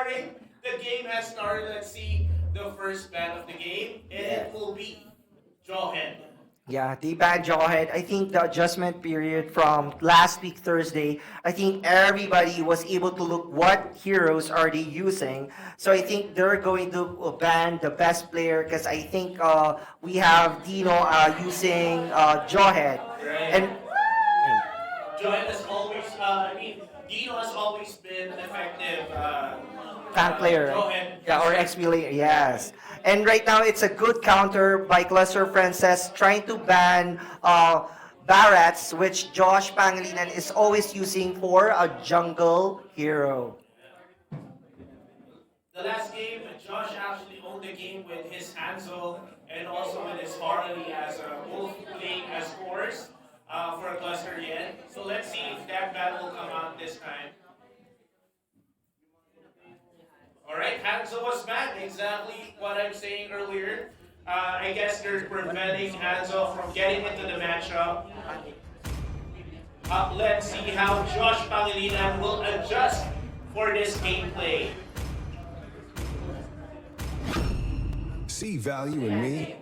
starting. The game has started. Let's see the first ban of the game, and it will be Jawhead. Yeah, the bad jawhead. I think the adjustment period from last week Thursday, I think everybody was able to look what heroes are they using. So I think they're going to ban the best player because I think we have Dino using jawhead. Right. And Jawhead has always, Dino has always been an effective tank player, right? Jawhead. Yeah, or XP layer, yes. And right now, it's a good counter by Cluster Princess trying to ban Barats, which Josh Pangilinan is always using for a jungle hero. The last game, Josh actually owned the game with his Hanzo and also with his Harley as both playing as cores for a cluster yen. So let's see if that battle will come out this time. Alright, Hanzo was banned, exactly what I'm saying earlier. I guess they're preventing Hanzo from getting into the matchup. Let's see how Josh Pangilinan will adjust for this gameplay. See value in me?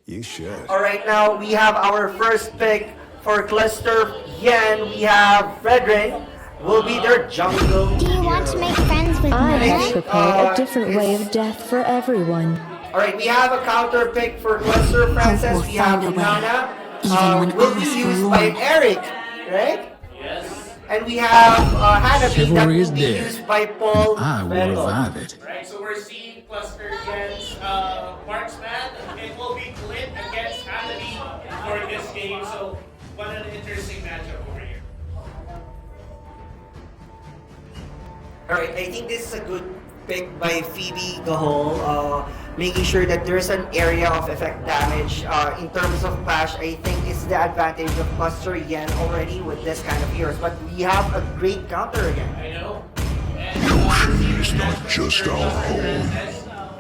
You should. All right, now we have our first pick for Cluster Yen. We have Fredrin. Will be their jungle Do you want to hero. make friends with I me? have prepared a different way of death for everyone. All right, we have a counter pick for Cluster Princess. will We have find a way, Nana. even when Will be others used go by wrong. Eric, right? Yes. And we have Hanabi that Chivalry will is be dead, used by Paul. I will Beto. revive it. Right, so we're seeing Cluster against Marksman. It will be Clint against Hanabi for this game. So what an interesting matchup over here. All right, I think this is a good pick by Phoebe Gahol, making sure that there's an area of effect damage. In terms of clash, I think it's the advantage of Cluster Yen already with this kind of heroes. But we have a great counter again. I know. Yoshi is not just our home,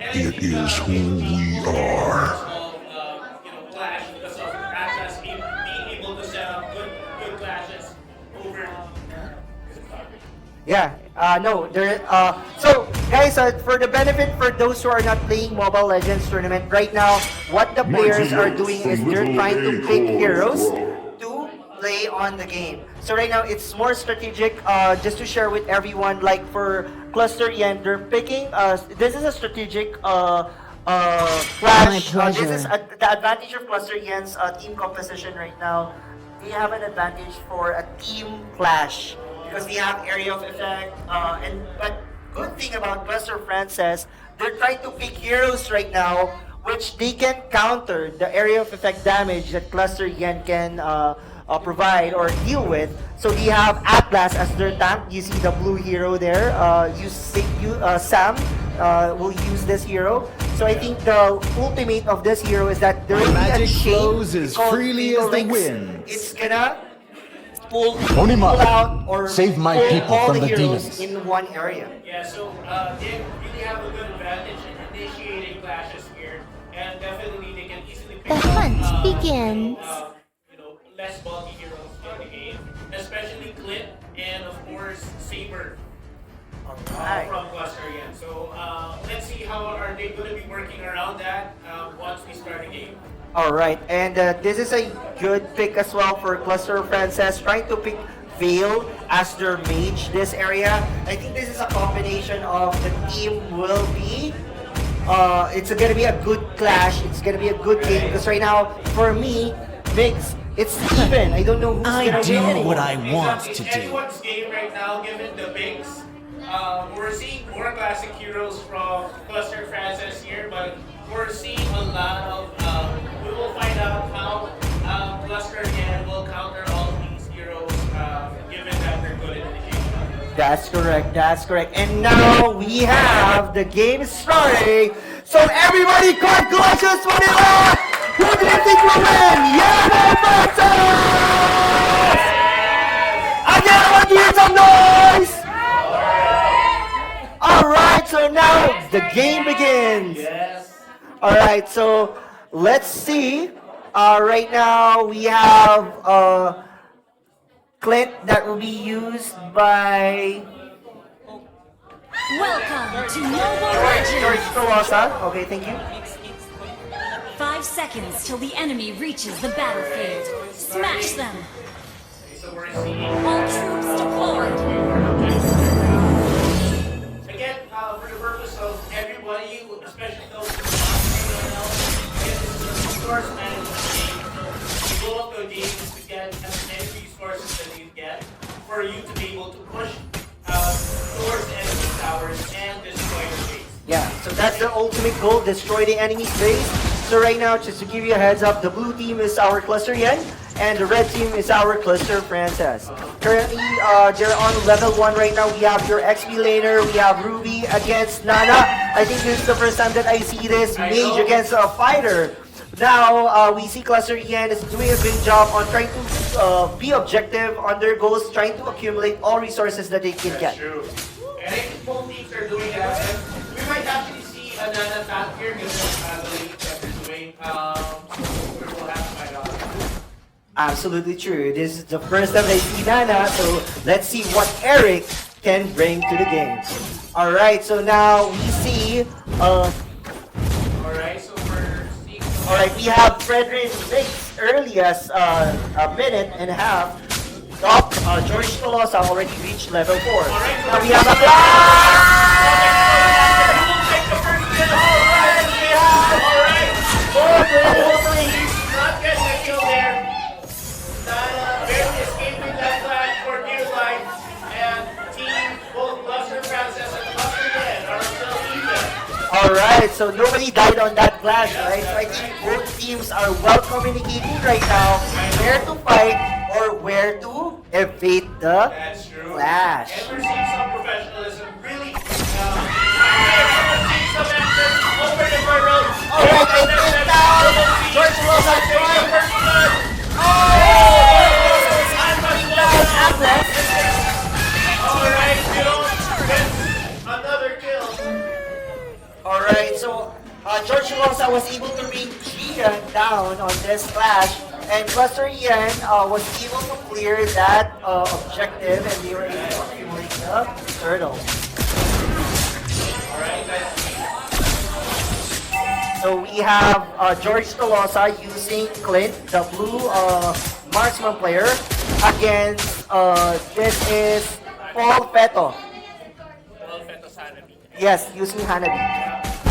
it is who we are. Clash because of Atlas being able to set up good clashes over. Yeah, no, there. So, guys, for the benefit for those who are not playing Mobile Legends tournament right now, what the players are doing is they're trying to pick heroes to play on the game. So right now, it's more strategic. Just to share with everyone, like for Cluster Yen, they're picking. This is a strategic. Clash. This is the advantage of Cluster Yen's team composition right now. We have an advantage for a team clash because we have area of effect. But good thing about Cluster Frances, they're trying to pick heroes right now, which they can counter the area of effect damage that Cluster Yen can provide or deal with. So we have Atlas as their tank. You see the blue hero there. Sam will use this hero. So I think the ultimate of this hero is that there will be a Magic chain flows as called freely as the Phoenix. wind. It's gonna pull Onima, out or save my pull people all from the the heroes demons. in one area. Yeah, so they really have a good advantage in initiating clashes here, and definitely they can easily pick The up, hunt begins. less bulky heroes in the game, especially Clint and of course Saber Alright. from Cluster again. So let's see how are they going to be working around that once we start the game. Alright, and this is a good pick as well for Cluster Frances, trying to pick Veil as their mage this area. I think this is a combination of the team will be it's gonna be a good clash, it's gonna be a good game because right now for me, Mix, it's even. I don't know who's gonna do win. what I want It's to do. anyone's game right now given the bigs. We're seeing more classic heroes from Cluster Francis here, but we're seeing a lot of we will find out how Cluster again will counter all these heroes given that they're good at initiation. That's correct, that's correct. And now we have the game starting. So everybody congratulations Manila! Who do you think will win? Yellow versus! Again, I want to hear some noise! Alright, so now the game begins. Yes. Alright, so let's see. Right now we have Clint that will be used by Welcome to Mobile George Legends! Tolosa. Okay, thank you. 5 seconds till the enemy reaches the battlefield. Smash them! So we're seeing All troops deployed! again for the purpose of everybody, especially those who are not get the resource management game. The goal of the game is to get as many resources that you get for you to be able to push towards enemy towers and destroy the base. Yeah, so that's the ultimate goal, destroy the enemy's base. So right now, just to give you a heads up, the blue team is our Cluster Yen, and the red team is our Cluster Frances. Currently, they're on level 1 right now. We have your XP laner, we have Ruby against Nana. I think this is the first time that I see this mage against a fighter. Now, we see Cluster Yen is doing a great job on trying to be objective on their goals, trying to accumulate all resources that they can get. True. And I think both teams are doing that. And we might actually see a Nana top here given the lead that they're doing. So we will have to find out. Absolutely true. This is the first time I see Nana, so let's see what Eric can bring to the game. Alright, so now we see Alright, so we're seeing. alright, we have Frederick Lakes early as a minute and a half. Top George Tolosa already reached level 4. Now we have a Not getting a kill there. Nana barely escaping that flash for dear life. And team, both Cluster Frances and Cluster Yen are still even. Alright, so nobody died on that flash, right? So I think both teams are well communicating right now where to fight or where to evade the That's true. flash. And we're seeing some professionalism really. We're seeing some action over the barrel. Alright, I think now George Tolosa is trying. Alright, Bill gets another kill. Alright, so George Tolosa was able to bring Gian down on this flash, and Cluster Yen was able to clear that objective, and they were able to accumulate the turtle. Alright, that's So we have George Tolosa using Clint, the blue marksman player, against this is Paul Feto. Yes, using Hanabi.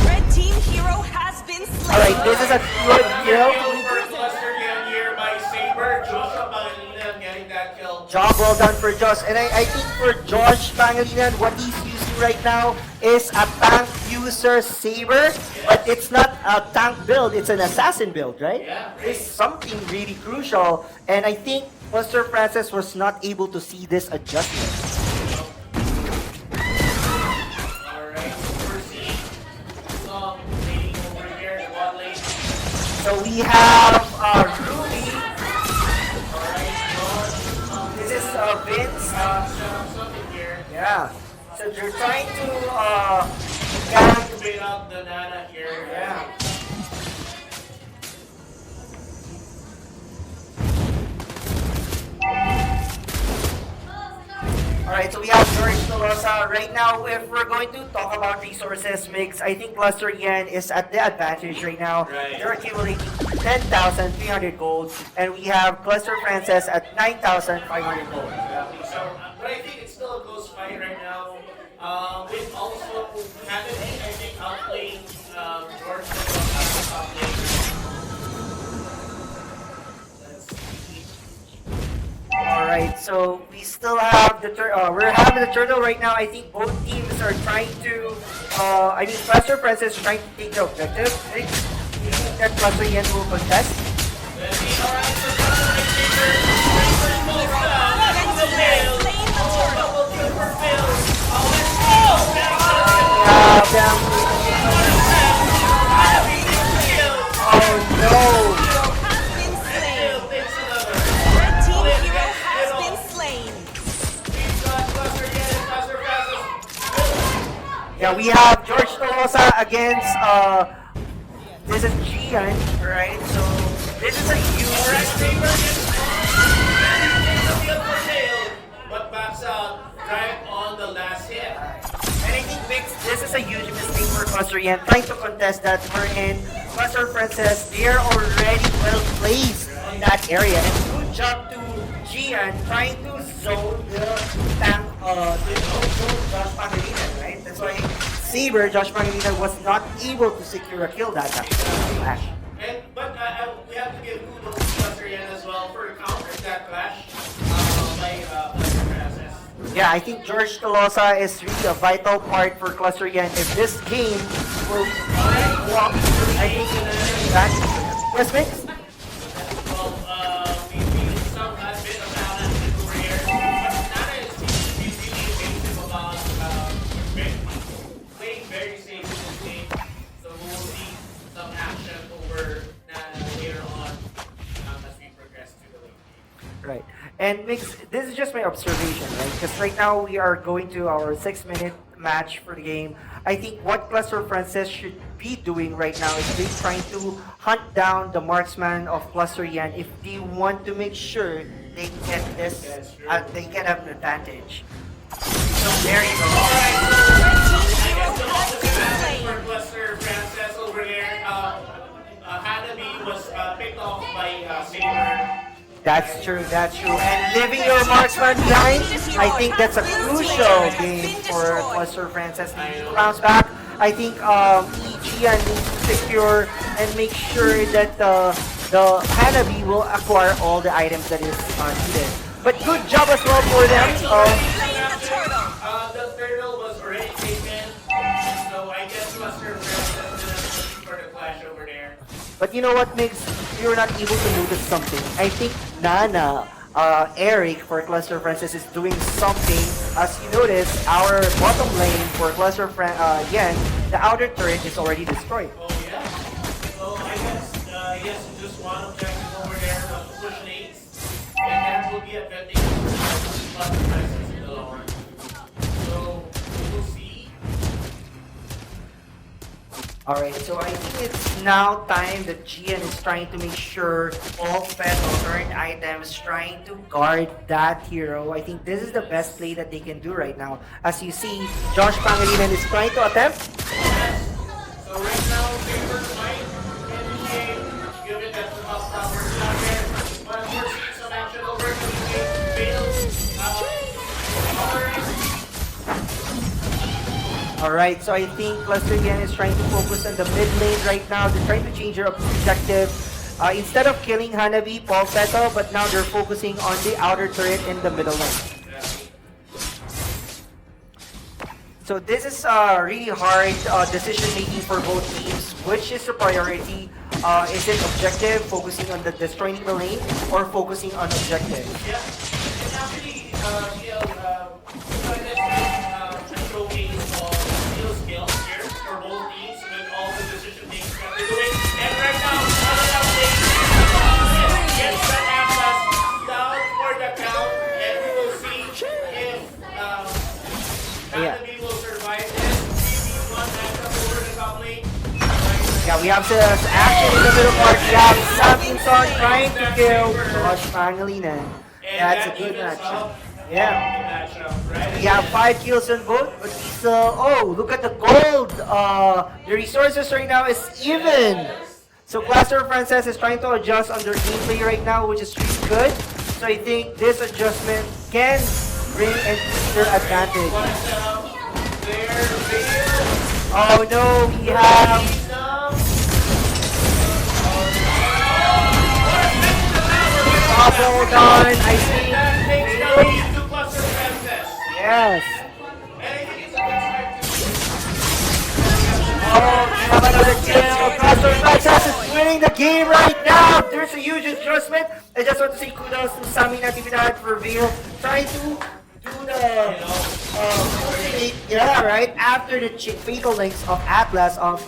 Red team hero has been slain. Alright, this is a good kill. for Cluster Yen here by Saber. Joshua Pangilinan getting that kill. Job well done for Josh. And I think for Josh Pangilinan, what he's using right now is a tank user Saber, but it's not a tank build, it's an assassin build, right? Yeah. It's something really crucial, and I think Cluster Frances was not able to see this adjustment. Alright, so we're seeing some leading over here, the bot lane. So we have Ruby. Alright, This is Vince. something here. Yeah. So they're trying to To bait out the Nana here. yeah. Alright, so we have George Tolosa. Right now, if we're going to talk about resources mix, I think Cluster Yen is at the advantage right now. Right. They're accumulating 10,300 gold, and we have Cluster Frances at 9,500 gold. So, but I think it's still a close fight right now. With also Kennedy, I think, outplaying George Tolosa top lane. Alright, so we still have the we're having the turtle right now. I think both teams are trying to I mean Cluster Frances is trying to take the objective. I think that Cluster Yen will contest. Let's see, alright, so double kill for Phil. Oh no! Has been slain. Phil takes another. Red team hero has been slain. We've got Cluster Yen and Cluster Frances. Yeah, we have George Tolosa against this is Gian, right? So this is a Alright, huge Saber gets the field for Phil, but backs out right on the last hit. and I think is a huge mistake for Cluster Yan trying to contest that wherein Cluster Princess, they're already well placed on that area. And good job to Gian trying to zone the tank, zone Josh Pangilinan, right? That's why Saber, Josh Pangilinan, was not able to secure a kill that time. Flash. But we have to give kudos to Cluster Yan as well for countering that clash by Cluster Francis. Yeah, I think George Tolosa is really a vital part for Cluster Yan. If this game will walk, I think that yes, Mix? Well, we saw a bit of balance over here. But Nana is really evasive about playing very safe in this game. So we will see some action over Nana later on as we progress to the late game. Right. And Mix, this is just my observation, right? Because right now we are going to our 6-minute match for the game. I think what Cluster Francis should be doing right now is they trying to hunt down the marksman of Cluster Yan if they want to make sure they get this, they can have an advantage. So there you go. For Cluster Francis over there, Hanabi was picked off by Saber. That's true, that's true. And leaving your marksman behind, I think that's a crucial game for Cluster Francis. They need to bounce back. I think Gian needs to secure and make sure that the Hanabi will acquire all the items that is needed. But good job as well for them. The turtle was already taken, so I guess Cluster Francis is for the clash over there. But you know what, Migs? You're not able to notice something. I think Nana, Eric for Cluster Francis is doing something. As you notice, our bottom lane for Cluster Yan, the outer turret is already destroyed. Oh yeah. So I guess just one objective over there to push nades, and that will be advantage for Cluster Francis in the long run. So we'll see. Alright, so I think it's now time that Gian is trying to make sure all fed or earned items, trying to guard that hero. I think this is the best play that they can do right now. As you see, Josh Pangilinan is trying to attempt. So right now, Saber might initiate, given that the top tower is not there. But we're seeing some action over to the failed. Alright, so I think Cluster Yan is trying to focus on the mid lane right now. They're trying to change their objective. Instead of killing Hanabi, Falsetto, but now they're focusing on the outer turret in the middle lane. So this is really hard decision making for both teams. Which is the priority? Is it objective, focusing on the destroying the lane, or focusing on objective? Yeah, and actually, showcase of skill skills here for both teams with all the decision making that they're doing. And right now, gets the access down for the count, and we will see if Hanabi will survive this. Maybe one matchup over the top lane. Yeah, we have the action in the middle part. We have Samson trying to kill Josh Pangilinan. That's a good matchup. Yeah. We have 5 kills on both, but we still, oh, look at the gold. The resources right now is even. So Cluster Francis is trying to adjust on their gameplay right now, which is really good. So I think this adjustment can bring and their advantage. Oh no, we have double done, I think. Yes. Oh, we have another kill. Cluster Francis is winning the game right now. There's a huge adjustment. I just want to say kudos to Sami Natividad for Veil trying to do the coordinate, yeah, right after the fatal links of Atlas of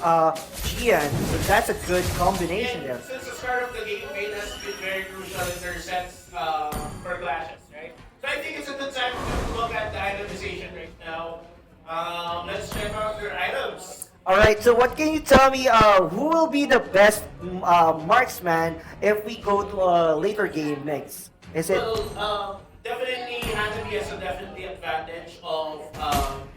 Gian. So that's a good combination there. Since the start of the game, Veil has been very crucial in their sets for clashes, right? So I think it's a good time to look at the itemization right now. Let's check out their items. Alright, so what can you tell me, who will be the best marksman if we go to a later game next? Is it? Well, definitely Hanabi has a definitely advantage of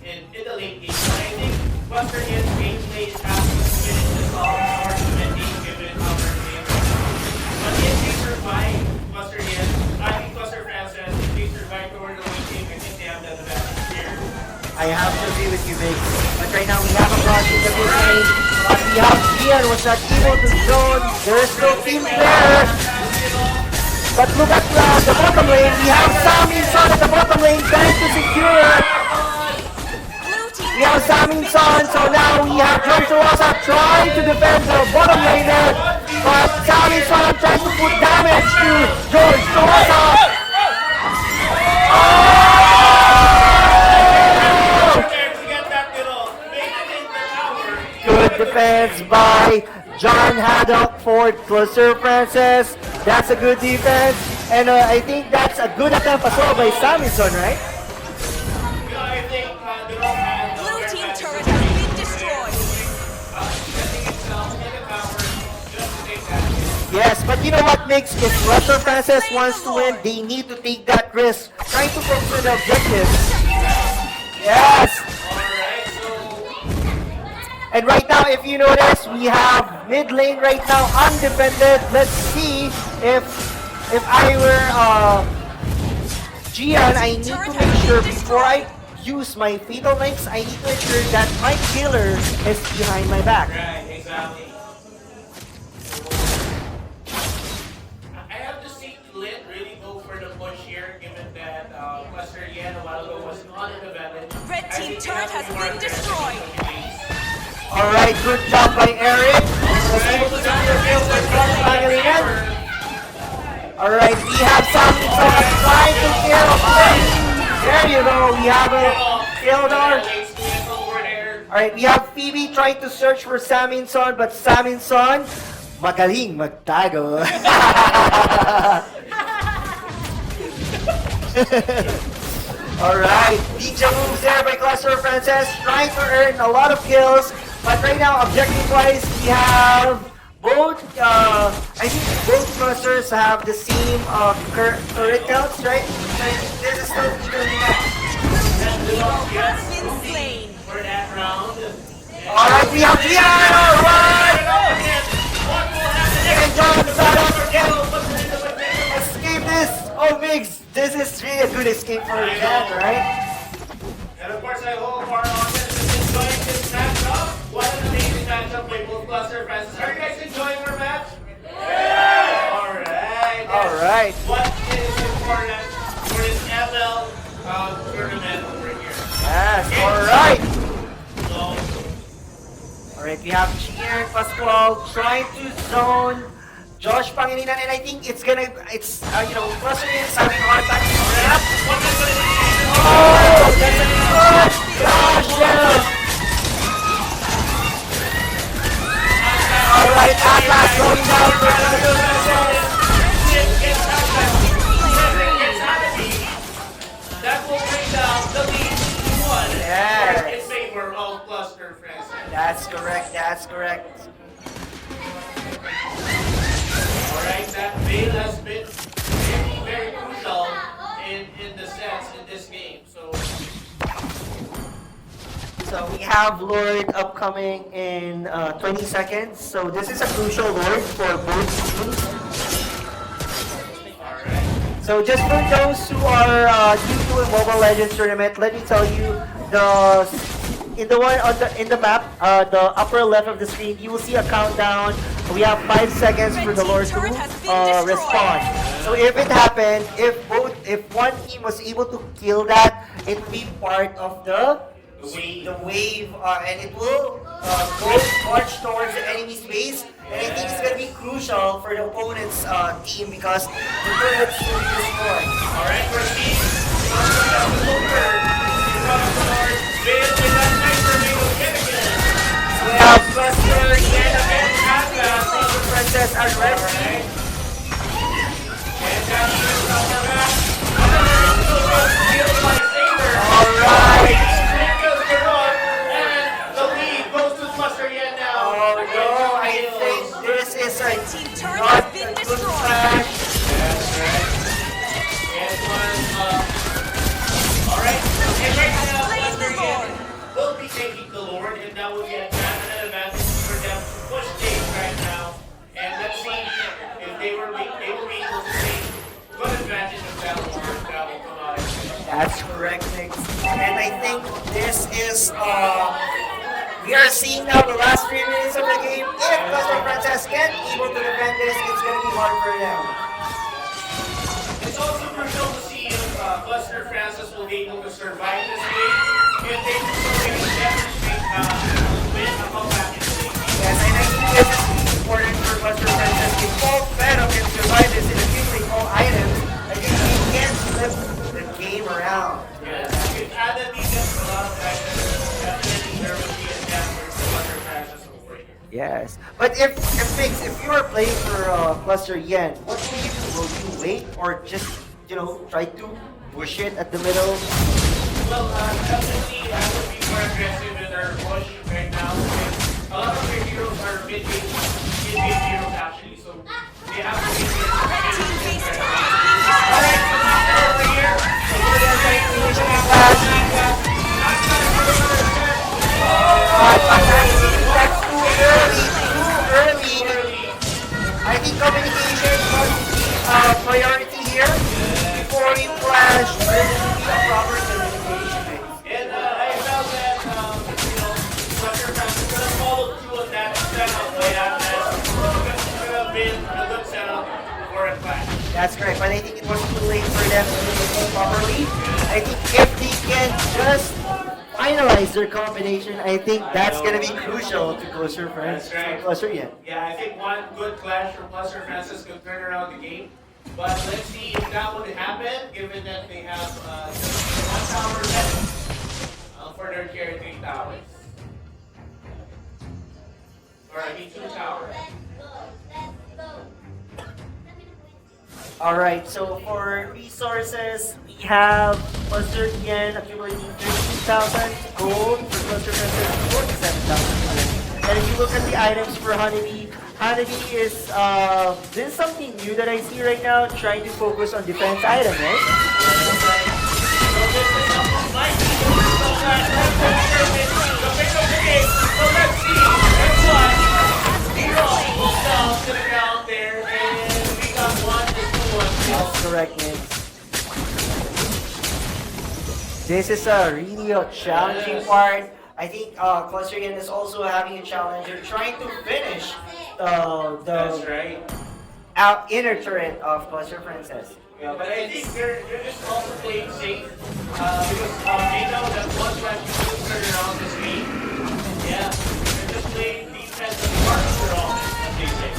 in the late game. But I think Buster Yen's gameplay is asking to finish this off or to ending given our game. But if they survive Buster Yen, I think Buster Francis, if they survive toward the win team, I think they have the advantage here. I have to agree with you, Big. But right now we have a cross in the mid lane. But we have Gian was not able to zone. There is no team there. But look at the bottom lane. We have Saminson at the bottom lane trying to secure. We have Saminson, so now we have John Suwasa trying to defend the bottom lane there. But Saminson trying to put damage to George Suwasa. Good defense by John Haddock for Cluster Francis. That's a good defense. And I think that's a good attempt as well by Saminson, right? Blue team turret has been destroyed. Yes, but you know what makes if Cluster Francis wants to win, they need to take that risk. Trying to fulfill the objective. Yes! And right now, if you notice, we have mid lane right now undefended. Let's see if I were Gian, I need to make sure before I use my fatal links, I need to ensure that my killer is behind my back. Right, exactly. I have to see Lit really go for the push here, given that Buster Yen a while ago was not an advantage. Red team turret has been destroyed. Alright, good job by Eric. Was able to secure kills by Josh Pangilinan. Alright, we have Saminson trying to kill. There you go, we have a kill there. Alright, we have Phoebe trying to search for Saminson, but Saminson, magaling magtago. Alright, DJ moves there by Cluster Francis, trying to earn a lot of kills. But right now, objective-wise, we have both, I think both clusters have the same turret counts, right? This is still evenly matched. Has been slain. For that round. Alright, we have Gian! Alright! And John escape this! Oh, Migs, this is really a good escape for Jan, right? And of course, I hope our audience is enjoying this matchup. What an amazing matchup by both Cluster Francis. Are you guys enjoying our match? Yeah! Alright. Alright. What is important for this ML tournament over here? Yes, alright! So, Alright, we have Cheer, Pascual trying to zone Josh Pangilinan, and I think it's Cluster is having a hard time to grab. Oh, that's a good gosh, yeah. Alright, Atlas going down for Cluster Francis. that will bring down the lead to 1. Yes. In favor of Cluster Francis. That's correct, that's correct. Alright, that veil has been very, very crucial in the sets in this game. So we have Lord upcoming in 20 seconds. So this is a crucial Lord for both teams. So just for those who are new to a Mobile Legends tournament, let me tell you in the map, the upper left of the screen, you will see a countdown. We have 5 seconds for the Lord to respond. So if it happened, if one team was able to kill that, it will be part of the wave, and it will march towards the enemy's base. And I think it's going to be crucial for the opponent's team because the turrets will be destroyed. Alright, for team, We have Buster, Yen, and Atlas, Princess are ready. Alright. And the lead goes to Buster Yen now. Oh no, I think this is a Team turret not has been a good destroyed. flash. That's right. And alright. And right now, Slain the Buster Yen Lord. will be taking the Lord. Lord, and that would be an advantage for them to push things right now. And let's see if they will be able to take good advantage of that Lord that will come out. That's correct, Nick. And I think this is, we are seeing now the last 3 minutes of the game. If Cluster Princess can't able to defend this, it's going to be hard for them. It's also crucial to see if Cluster Francis will be able to survive this game. If they can demonstrate win a comeback in the game. Yes, and I think this is important for Cluster Princess. If both Venom can survive this in a few all items, I think they can flip the game around. Yes, if added defense a lot of items, definitely there will be a chance for Cluster Francis over here. Yes, but if you are playing for Cluster Yen, what will you do? Will you wait or just try to push it at the middle? Well, definitely I would be more aggressive in their push right now because a lot of their heroes are mid-game heroes actually, so they have to be Alright, so now over here, so we're going to try to push it out. That's too early. I think communication must be a priority here. Before you flash, there should be a proper communication. And I felt that, Cluster Francis could have followed through on that setup right after. It could have been a good setup for a clash. That's correct, but I think it was too late for them to do it properly. I think if they can just finalize their combination, I think that's going to be crucial to Cluster Francis. That's right. Cluster Yen. Yeah, I think one good clash from Cluster Francis could turn around the game. But let's see if that would happen, given that they have just 1 tower left for their carry 3 towers. Or I mean 2 towers. Alright, so for resources, we have Cluster Yen accumulating 13,000 gold, for Cluster Princess 47,000. And if you look at the items for Honeybee is, this is something new that I see right now, trying to focus on defense item, right? So this is something like so let's see. Next one. Zero equals down to the count there, and we got 1 to 2 That's correct, Nick. This is a really challenging part. I think Cluster Yen is also having a challenge. They're trying to finish That's the right. inner turret of Cluster Princess. Yeah, but I think they're just also playing safe because they know that once that you turn around this game, yeah, they're just playing defense and marks for all as they say.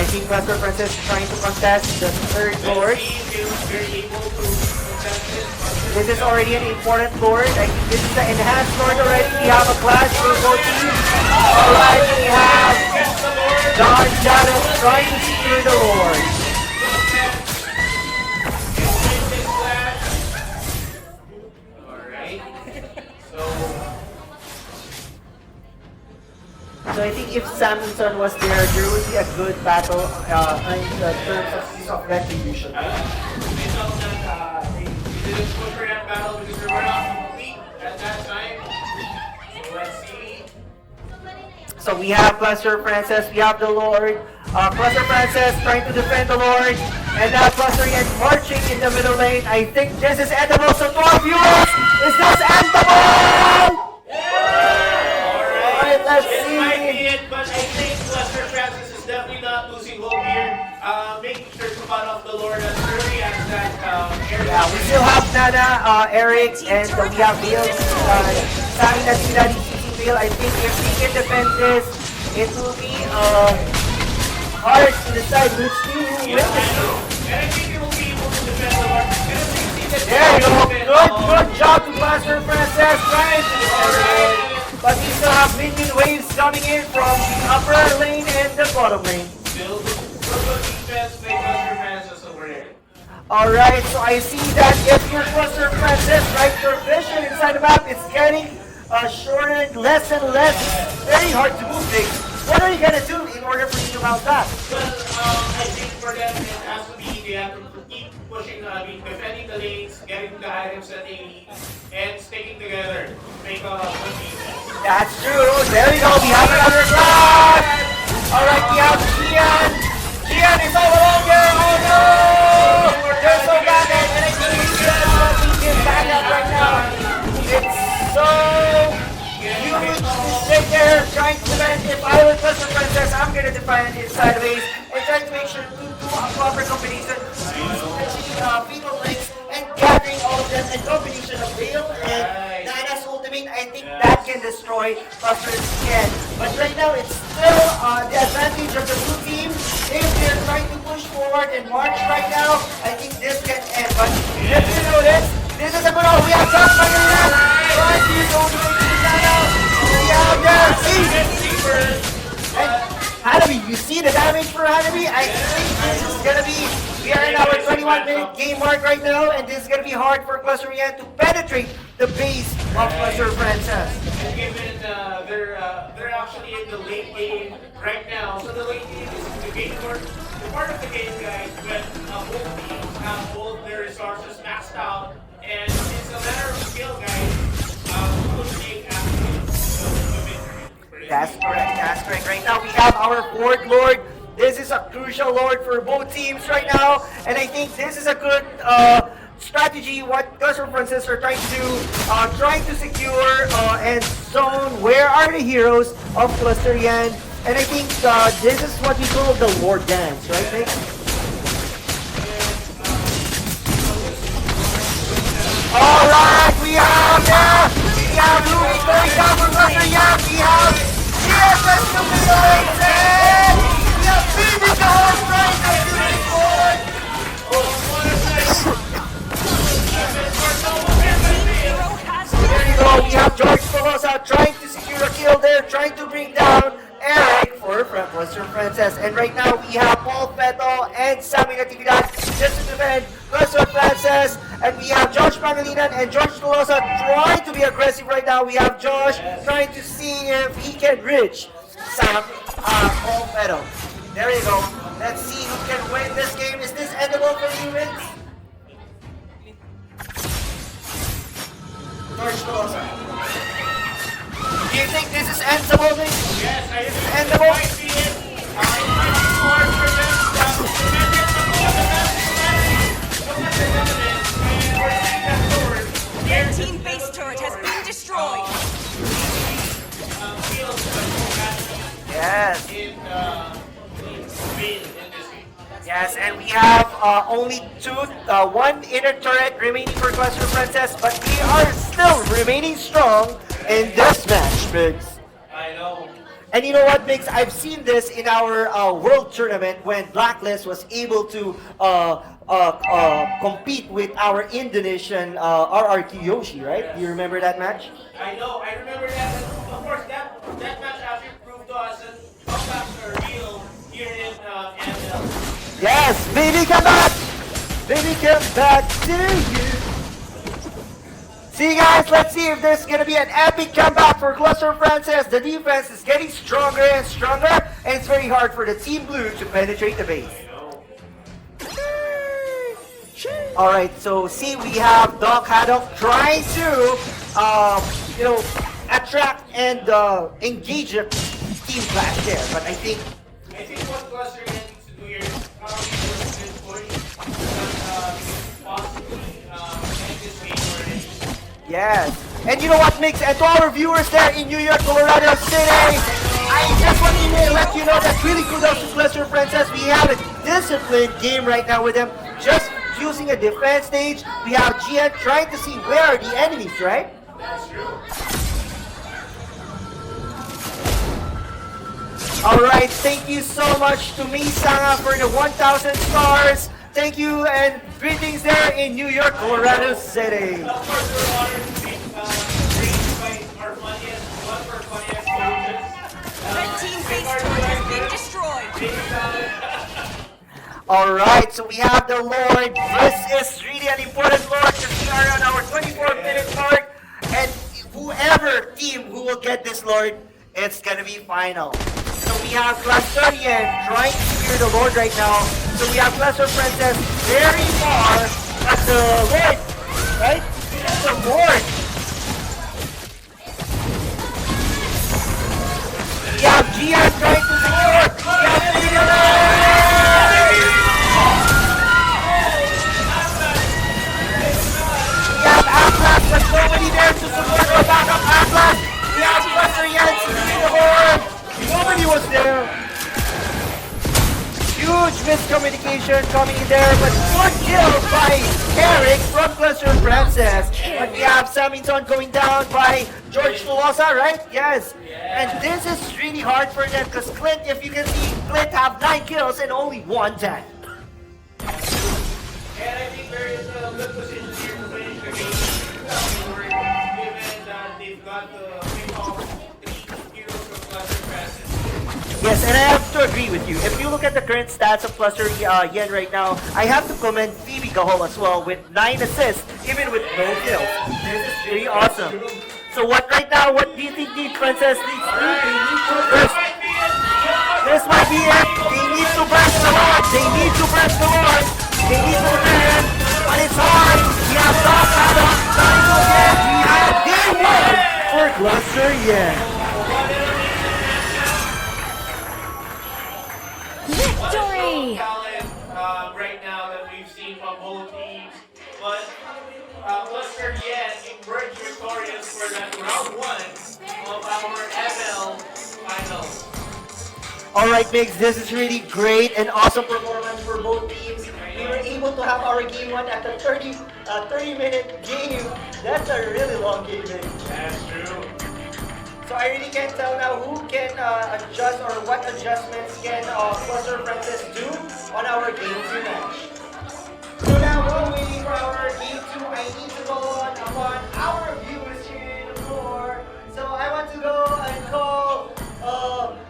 I think Cluster Princess is trying to contest the third lord. Let's see if they're able to contest this. This is already an important lord. I think this is the enhanced lord already. We have a clash with both teams. Alright, we have Don Janus trying to secure the lord. Alright. So I think if Samson was there would be a good battle in terms of retribution. They felt that they didn't push for that battle because they were not complete at that time. So let's see. So we have Cluster Princess, we have the Lord. Cluster Princess trying to defend the Lord. And now Cluster Yen marching in the middle lane. I think this is endable. So to our viewers, is this endable? Alright, let's see. It might be it, but I think Cluster Francis is definitely not losing hope here. Making sure to cut off the Lord as early as that area. Yeah, we still have Nana, Eric, and we have Bill. Sami Natinari, Bill. I think if we can defend this, it will be hard to decide which team will win. And I think they will be able to defend the Lord. There you go. Good job to Cluster Princess. Trying to alright. But we still have minion waves coming in from the upper lane and the bottom lane. Still good defense by Cluster Francis over there. Alright, so I see that if you're Cluster Princess, right, your vision inside the map is getting shorter, less and less. Very hard to move things. What are you gonna do in order for you to mount that? Well, I think for them it has to be they have to keep pushing, defending the lanes, getting the items that they need, and sticking together. Make a good defense. That's true. There we go. We have another block. All right, we have Gian. Gian is all alone there. Oh no! There's no damage, and I think Gian is going to get back up right now. It's so huge to sit there trying to defend. If I were Cluster Princess, I'm going to defend inside the base and trying to make sure to do a proper combination, people links, and gathering all of them in combination of Veil and Nana's ultimate. I think that can destroy Cluster's again. But right now, it's still the advantage of the blue team. If they're trying to push forward and march right now, I think this can end. But if you notice, this is a good one. We have Josh Magdalena trying to use ultimate Nana. We have there, and Hanabi, you see the damage for Hanabi? I think this is gonna be, we are in our 21-minute game mark right now, and this is gonna be hard for Cluster Yan to penetrate the base of Cluster Princess. Given they're actually in the late game right now, so the late game is the game where the part of the game, guys, when both teams have both their resources maxed out, and it's a matter of skill, guys, who will take actually the victory. That's correct, that's correct. Right now we have our fourth Lord. This is a crucial Lord for both teams right now, and I think this is a good strategy what Cluster Princess are trying to do, trying to secure and zone where are the heroes of Cluster Yan, and I think this is what we call the Lord Dance, right, Nick? Alright, we have Ruby going down for Cluster Yan, we have GSS to the lanes, and we have Phoenix trying to shoot forward. There you go, we have George Tolosa trying to secure a kill there, trying to bring down Eric for Cluster Princess. And right now we have Paul Feto and Sammy Natividad just to defend Cluster Princess. And we have Josh Pangilinan and George Tolosa trying to be aggressive right now. We have Josh trying to see if he can reach Paul Feto. There you go. Let's see who can win this game. Is this endable for you, Vince? George Tolosa. Do you think this is endable, Vince? Yes, I This is endable? might be it. It might be hard for them to defend it, but look at the evidence, and we're seeing that forward. Their team base turret has been destroyed. Yes. In win in this game. Yes, and we have only one inner turret remaining for Cluster Princess, but we are still remaining strong in this match, Biggs. I know. And you know what, Biggs? I've seen this in our World Tournament when Blacklist was able to compete with our Indonesian RRQ Yoshi, right? Do you remember that match? I know. I remember that. And of course, that match actually proved to us that comebacks are real here in ML. Yes, baby, come back! Baby, come back to you. See, guys, let's see if there's gonna be an epic comeback for Cluster Princess. The defense is getting stronger and stronger, and it's very hard for the Team Blue to penetrate the base. Alright, so see, we have Doc Haddock trying to, attract and engage a team clash there, but I think what Cluster needs to do here is probably do a good push, possibly end this game already. yes. And you know what, Mix? And to our viewers there in New York, Colorado City, I just want to let you know that really kudos to Cluster Princess. We have a disciplined game right now with them, just using a defense stage. We have Gian trying to see where are the enemies, right? That's true. Alright, thank you so much to Misanga for the 1,000 stars. Thank you and greetings there in New York, Colorado City. Of course, we're honored to be raised by our funniest, one of our funniest coaches. Red team base turret has been destroyed. Alright, so we have the Lord. This is really an important Lord because we are on our 24-minute mark. And whoever team who will get this Lord, it's gonna be final. So we have Cluster Yan trying to secure the Lord right now. So we have Cluster Princess very far, but the Lord, right? The Lord. Yeah, Gian trying to secure. We have Atlas, but nobody there to support or back up Atlas. We have Buster Jens in the horn. Nobody was there. Huge miscommunication coming in there, but good kill by Eric from Cluster Francis. But we have Samington going down by George Tolosa, right? Yes. And this is really hard for them because Clint, if you can see, Clint have 9 kills and only 1 death. And I think there is a good position here to finish the game. Given that they've got the pick off the heroes from Cluster Francis. Yes, and I have to agree with you. If you look at the current stats of Cluster Yen right now, I have to commend Phoebe Gahol as well with 9 assists, even with no kills. This is really awesome. So what right now, what do you think the Princess needs to do? They need to burst. This might be it. They need to burst the Lord. They need to burst the Lord. They need to win. But it's hard. We have Doc Adam trying to again. We have game 1 for Cluster Yen. Victory! Talent right now that we've seen from both teams, but Cluster Yen emerged victorious for that round 1 of our ML finals. Alright, Migs, this is really great and awesome performance for both teams. We were able to have our game 1 at a 30-minute game. That's a really long game, Migs. That's true. So I really can't tell now who can adjust or what adjustments can Cluster Francis do on our game 2 match. So now while waiting for our game 2, I need to go on upon our viewers here in the floor. So I want to go and call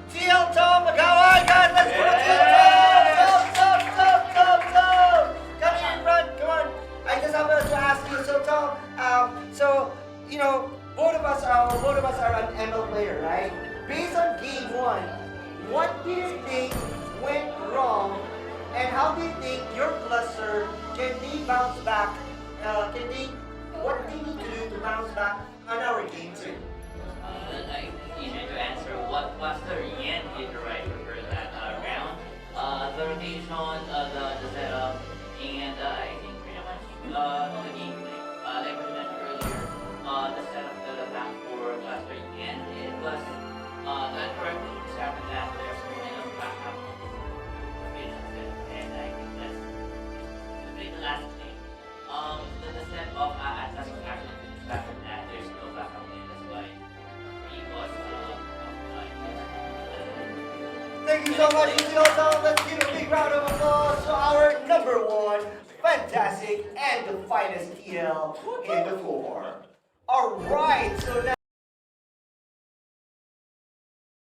TL Tom McGowan. Guys, let's go TL Tom! Come here in front, come on. I just have to ask you, so Tom, so, you know, both of us are an ML player, right? Based on game 1, what do you think went wrong, and how do you think your cluster can they bounce back? What do you need to do to bounce back on our game 2? I think easier to answer what Cluster Yen did right for that round. The rotation, the setup, and I think pretty much the gameplay. Like we mentioned earlier, the setup that I found for Cluster Yen, it was not correctly determined that there's really no backup rotations, and I think that's the last thing. The step of Atlas was actually distracted that there's no backup in this way. Thank you so much, TL. Let's give a big round of applause to our number 1 fantastic and the finest TL in the floor.